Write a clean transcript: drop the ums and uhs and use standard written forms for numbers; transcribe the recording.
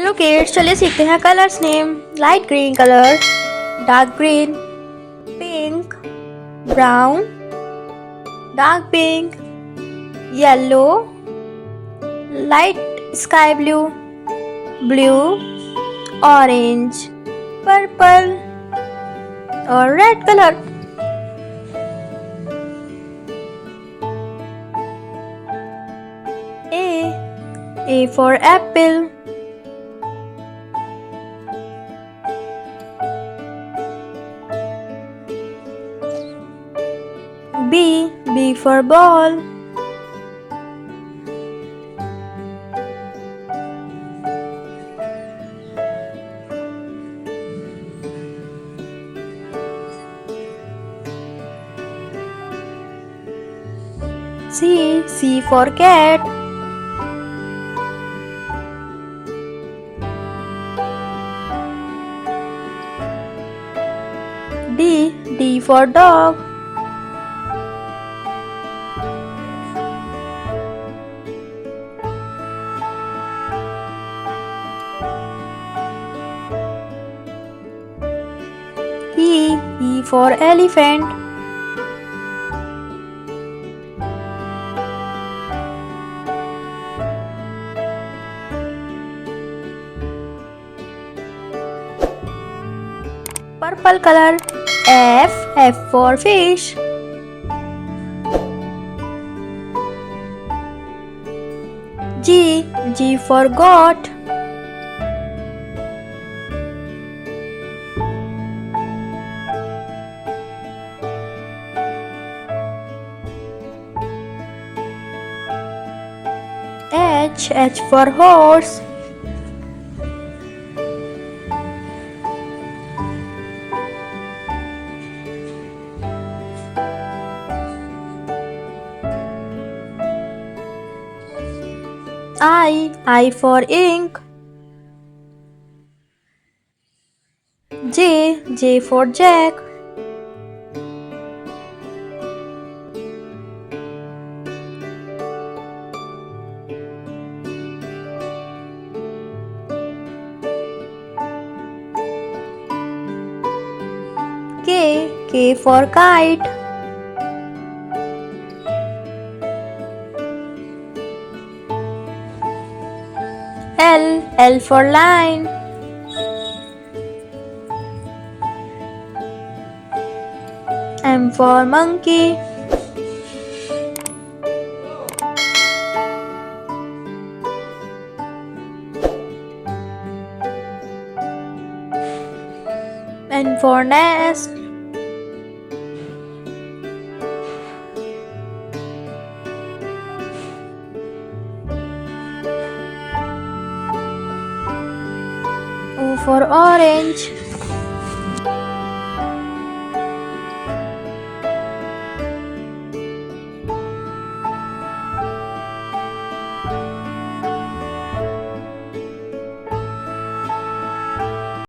Hello kids, चलिए सीखते हैं colours name. Light green colour, dark green, pink, brown, dark pink, yellow, light sky blue, blue, orange, purple और red colour. A for apple, B for ball, C for cat, D for dog, E for elephant, purple color, F for fish, G for goat, H for horse, I for ink, J for jack, K for kite, L for line, M for monkey, N for nest, O for orange,